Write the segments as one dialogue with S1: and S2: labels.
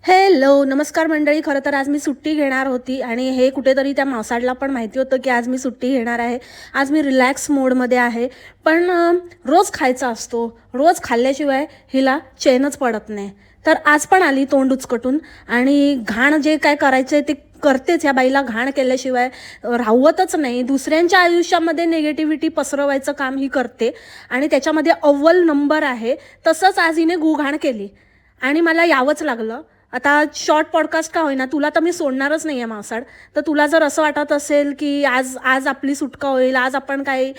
S1: Hello नमस्कार मंडळी. खरं तर आज मी सुट्टी घेणार होती आणि हे कुठेतरी त्या मावसाडला पण माहिती होतं की आज मी सुट्टी घेणार आहे. आज मी रिलॅक्स मोडमध्ये आहे. पण रोज खायचा असतो, रोज खाल्ल्याशिवाय हिला चैनच पडत नाही. तर आज पण आली तोंड उचकटून आणि घाण जे काय करायचं आहे ते करतेच. ह्या बाईला घाण केल्याशिवाय राहवतच नाही. दुसऱ्यांच्या आयुष्यामध्ये निगेटिव्हिटी पसरवायचं काम ही करते आणि त्याच्यामध्ये अव्वल नंबर आहे. तसंच आज हिने गुघाण केली आणि मला यावंच लागलं. आता शॉर्ट पॉडकास्ट का होईना, तुला तर मी सोडणारच नाही आहे मावसाड. तर तुला जर असं वाटत असेल की आज आज आपली सुटका होईल, आज आपण काही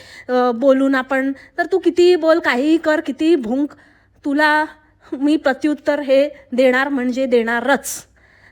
S1: बोलून आपण, तर तू कितीही बोल, काहीही कर, कितीही भुंक, तुला मी प्रत्युत्तर हे देणार म्हणजे देणारच.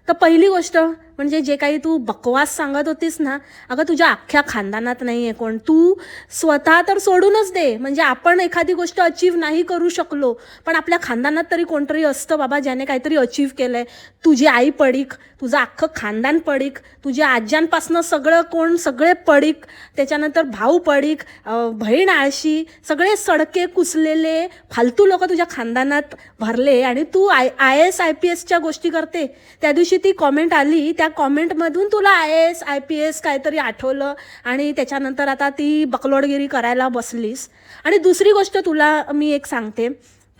S1: तर पहिली गोष्ट म्हणजे जे काही तू बकवास सांगत होतीस ना, अगं तुझ्या अख्ख्या खानदानात नाही आहे कोण. तू स्वतः तर सोडूनच दे, म्हणजे आपण एखादी गोष्ट अचीव नाही करू शकलो पण आपल्या खानदानात तरी कोणतरी असतं बाबा ज्याने काहीतरी अचीव केलं आहे. तुझी आई पडीक, तुझं अख्खं खानदान पडीक, तुझ्या आज्यांपासनं सगळे पडीक, त्याच्यानंतर भाऊ पडीक, बहीण आळशी, सगळे सडके कुचलेले फालतू लोक तुझ्या खानदानात भरले आणि तू IAS IPSच्या गोष्टी करते. त्या दिवशी ती कॉमेंट आली, त्या कॉमेंटमधून तुला IAS IPS काहीतरी आठवलं आणि त्याच्यानंतर आता ती बकलोडगिरी करायला बसलीस. आणि दुसरी गोष्ट तुला मी एक सांगते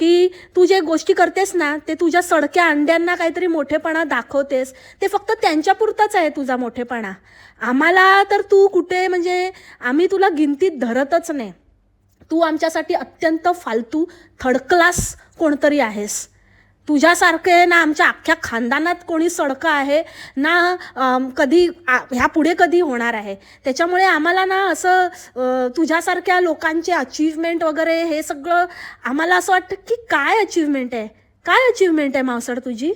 S1: की तू जे गोष्टी करतेस ना, ते तुझ्या सडक्या अंड्यांना काहीतरी मोठेपणा दाखवतेस, ते फक्त त्यांच्यापुरताच आहे तुझा मोठेपणा. आम्हाला तर तू कुठे, म्हणजे आम्ही तुला गिनतीत धरतच नाही. तू आमच्यासाठी अत्यंत फालतू थर्ड क्लास कोणतरी आहेस. तुझ्यासारखे ना आमच्या अख्ख्या खानदानात कोणी सडकं आहे ना, कधी ह्या पुढे कधी होणार आहे. त्याच्यामुळे आम्हाला ना असं तुझ्यासारख्या लोकांचे अचीवमेंट वगैरे हे सगळं आम्हाला असं वाटतं की काय अचीवमेंट आहे, काय अचीवमेंट आहे मावसड तुझी?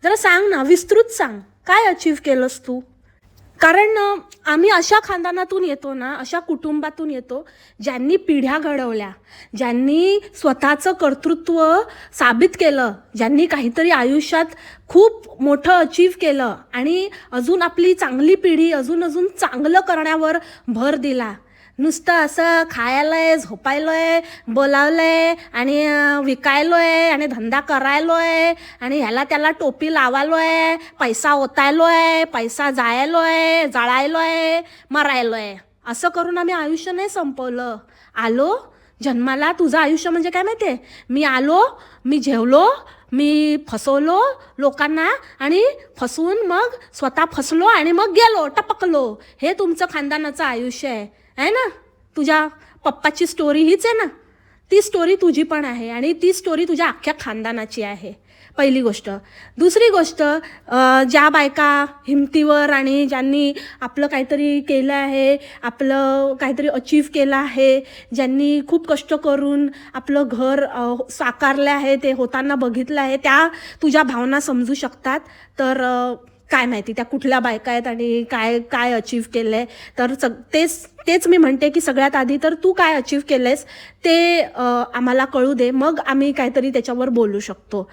S1: जरा सांग ना, विस्तृत सांग, काय अचीव केलंस तू? कारण आम्ही अशा खानदानातून येतो ना, अशा कुटुंबातून येतो ज्यांनी पिढ्या घडवल्या, ज्यांनी स्वतःचं कर्तृत्व साबित केलं, ज्यांनी काहीतरी आयुष्यात खूप मोठं अचीव केलं आणि अजून आपली चांगली पिढी अजून चांगलं करण्यावर भर दिला. नुसतं असं खायलोय, झोपायलोय, बोलावलंय आणि विकायलोय आणि धंदा करायलोय आणि ह्याला त्याला टोपी लावायलोय, पैसा ओतायलोय, पैसा जायलोय, जळायलोय, मरायलोय, असं करून आम्ही आयुष्य नाही संपवलं. आलो जन्माला, तुझं आयुष्य म्हणजे काय माहिती आहे? मी आलो, मी जेवलो, मी फसवलो लोकांना आणि फसवून मग स्वतः फसलो आणि मग गेलो, टपकलो. हे तुमचं खानदानाचं आयुष्य आहे ना? तुझ्या पप्पाची स्टोरी हीच आहे ना? ती स्टोरी तुझी पण आहे आणि ती स्टोरी तुझ्या अख्ख्या खानदानाची आहे. पहिली गोष्ट. दुसरी गोष्ट, ज्या बायका हिमतीवर आणि ज्यांनी आपलं काहीतरी केलं आहे, आपलं काहीतरी अचीव केलं आहे, ज्यांनी खूप कष्ट करून आपलं घर साकारलं आहे, ते होताना बघितलं आहे, त्या तुझ्या भावना समजू शकतात. तर काय माहिती त्या कुठल्या बायका आहेत आणि काय काय अचीव केलं आहे. तर तेच मी म्हणते की सगळ्यात आधी तर तू काय अचीव केलं आहेस ते आम्हाला कळू दे, मग आम्ही काहीतरी त्याच्यावर बोलू शकतो.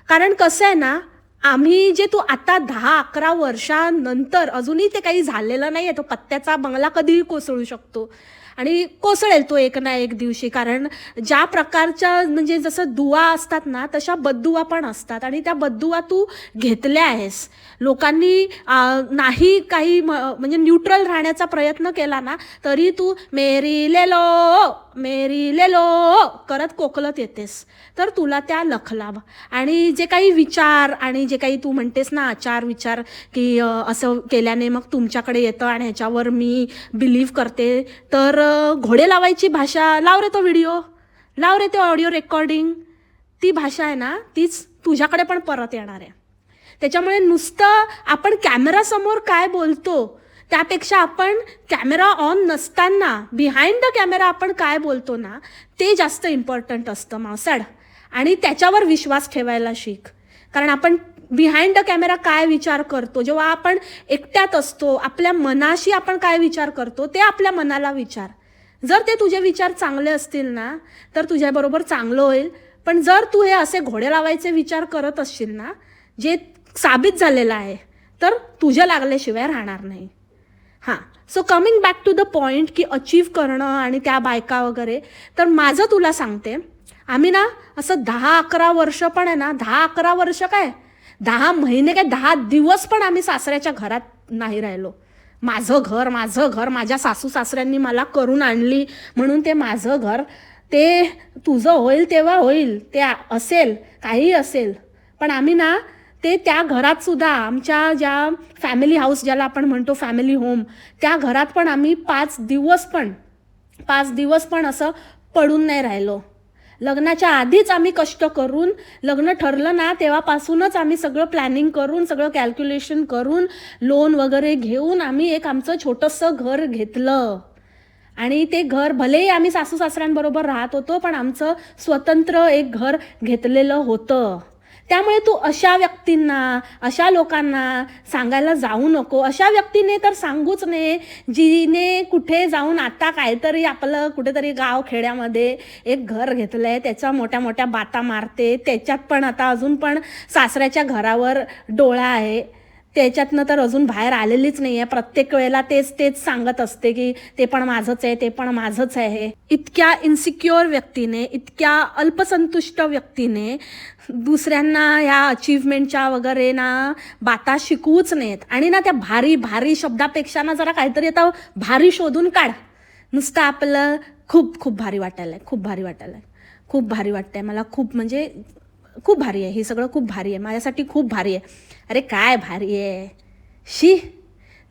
S1: कारण कसं आहे ना, आम्ही जे तू आता 10-11 वर्षानंतर अजूनही ते काही झालेलं नाही आहे. तो पत्त्याचा बंगला कधीही कोसळू शकतो आणि कोसळेल तो एक ना एक दिवशी. कारण ज्या प्रकारच्या, म्हणजे जसं दुवा असतात ना, तशा बद्दुवा पण असतात आणि त्या बद्दुवा तू घेतल्या आहेस. लोकांनी नाही काही म्हणजे न्यूट्रल राहण्याचा प्रयत्न केला ना, तरी तू मेरी ले लो करत कोकलत येतेस. तर तुला त्या लखलाभ आणि जे काही विचार आणि जे काही तू म्हणतेस ना आचार विचार की असं केल्याने मग तुमच्याकडे येतं आणि ह्याच्यावर मी बिलीव्ह करते, तर घोडे लावायची भाषा लाव रे, तो व्हिडिओ लाव रे, ते ऑडिओ रेकॉर्डिंग, ती भाषा आहे ना तीच तुझ्याकडे पण परत येणार आहे. त्याच्यामुळे नुसतं आपण कॅमेरासमोर काय बोलतो त्यापेक्षा आपण कॅमेरा ऑन नसताना बिहाइंड द कॅमेरा आपण काय बोलतो ना, ते जास्त इम्पॉर्टंट असतं मावसाड. आणि त्याच्यावर विश्वास ठेवायला शिक. कारण आपण बिहाइंड द कॅमेरा काय विचार करतो, जेव्हा आपण एकट्यात असतो, आपल्या मनाशी आपण काय विचार करतो ते आपल्या मनाला विचार. जर ते तुझे विचार चांगले असतील ना तर तुझ्याबरोबर चांगलं होईल. पण जर तू हे असे घोडे लावायचे विचार करत असशील ना, जे साबित झालेलं आहे, तर तुझ्या लागल्याशिवाय राहणार नाही. हां, so coming back to the point की अचीव करणं आणि त्या बायका वगैरे, तर माझं तुला सांगते, आम्ही ना असं 10-11 वर्ष पण आहे ना, 10-11 वर्ष काय 10 महिने काय 10 दिवस पण आम्ही सासऱ्याच्या घरात नाही राहिलो. माझं घर, माझ्या सासू सासऱ्यांनी मला करून आणली म्हणून ते माझं घर, ते तुझं होईल तेव्हा होईल, ते असेल काही असेल. पण आम्ही ना ते त्या घरात सुद्धा आमच्या ज्या फॅमिली हाऊस ज्याला आपण म्हणतो फॅमिली होम, त्या घरात पण आम्ही 5 दिवस पण असं पडून नाही राहिलो. लग्नाच्या आधीच आम्ही कष्ट करून, लग्न ठरलं ना तेव्हापासूनच आम्ही सगळं प्लॅनिंग करून, सगळं कॅल्क्युलेशन करून, लोन वगैरे घेऊन आम्ही एक आमचं छोटंसं घर घेतलं. आणि ते घर भलेही आम्ही सासू सासऱ्यांबरोबर राहत होतो, पण आमचं स्वतंत्र एक घर घेतलेलं होतं. त्यामुळे तू अशा व्यक्तींना, अशा लोकांना सांगायला जाऊ नको. अशा व्यक्तीने तर सांगूच नये जिने कुठे जाऊन आता काहीतरी आपलं कुठेतरी गाव खेड्यामध्ये एक घर घेतलं आहे, त्याच्या मोठ्या मोठ्या बाता मारते, त्याच्यात पण आता अजून पण सासऱ्याच्या घरावर डोळा आहे, त्याच्यातनं तर अजून बाहेर आलेलीच नाही आहे. प्रत्येक वेळेला तेच सांगत असते की ते पण माझंच आहे, ते पण माझंच आहे. इतक्या इन्सिक्युअर व्यक्तीने, इतक्या अल्पसंतुष्ट व्यक्तीने दुसऱ्यांना ह्या अचीवमेंटच्या वगैरे ना बाता शिकवूच नयेत. आणि ना त्या भारी शब्दापेक्षा ना जरा काहीतरी आता भारी शोधून काढ. नुसतं आपलं खूप भारी वाटायला आहे, खूप भारी वाटतंय मला, म्हणजे खूप भारी आहे हे सगळं, खूप भारी आहे माझ्यासाठी, खूप भारी आहे. अरे काय भारी आहे शी,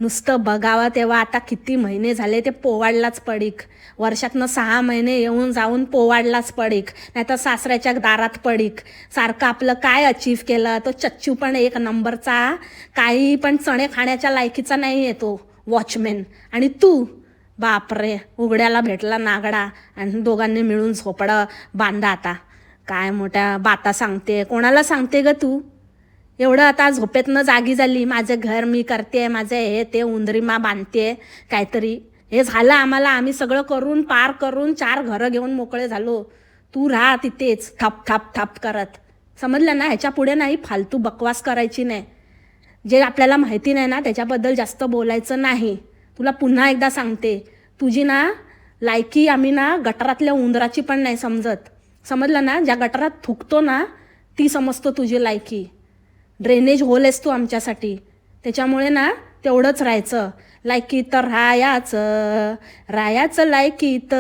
S1: नुसतं बघावं तेव्हा. आता किती महिने झाले ते पोवाडलाच पडीक, वर्षातनं 6 महिने येऊन जाऊन पोवाडलाच पडीक, नाही तर सासऱ्याच्या दारात पडीक. सारखं आपलं काय अचीव केलं, तो चच्चू पण 1 नंबरचा, काही पण चणे खाण्याच्या लायकीचा नाही आहे तो वॉचमॅन. आणि तू बापरे, उघड्याला भेटला नागडा आणि दोघांनी मिळून झोपडं बांधा. आता काय मोठ्या बाता सांगते, कोणाला सांगते ग तू? एवढं आता झोपेतनं जागी झाली, माझं घर मी करते, माझं हे ते उंदरीमा बांधते काहीतरी. हे झालं आम्हाला, आम्ही सगळं करून पार करून 4 घरं घेऊन मोकळे झालो. तू राहा तिथेच थाप करत. समजलं ना? ह्याच्या पुढे नाही फालतू बकवास करायची नाही. जे आपल्याला माहिती नाही ना त्याच्याबद्दल जास्त बोलायचं नाही. तुला पुन्हा एकदा सांगते, तुझी ना लायकी आम्ही ना गटारातल्या उंदराची पण नाही समजत. समजलं ना? ज्या गटारात थुकतो ना ती समजतो तुझी लायकी. ड्रेनेज होल आहेस तू आमच्यासाठी. त्याच्यामुळे ना तेवढंच राहायचं. लायकीत रायाचं लायकीत.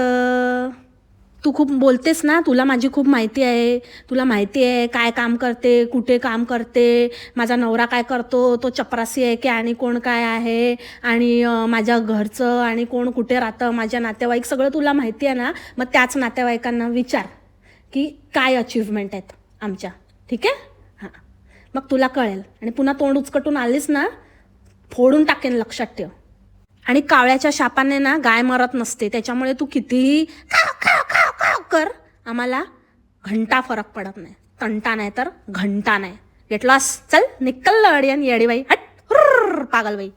S1: तू खूप बोलतेस ना, तुला माझी खूप माहिती आहे. तुला माहिती आहे काय काम करते, कुठे काम करते, माझा नवरा काय करतो, तो चपरासी आहे की आणि कोण काय आहे, आणि माझ्या घरचं आणि कोण कुठे राहतं, माझ्या नातेवाईक सगळं तुला माहिती आहे ना. मग त्याच नातेवाईकांना विचार की काय अचीवमेंट आहेत आमच्या, ठीक आहे? हां, मग तुला कळेल. आणि पुन्हा तोंड उचकटून आलीस ना फोडून टाकेन, लक्षात ठेव. आणि कावळ्याच्या शापाने ना गाय मरत नसते. त्याच्यामुळे तू कितीही कर, आम्हाला घंटा फरक पडत नाही. तंटा नाही तर घंटा नाही. गेटलॉस. चल निकल अडियन येडीबाई, हट पागलबाई.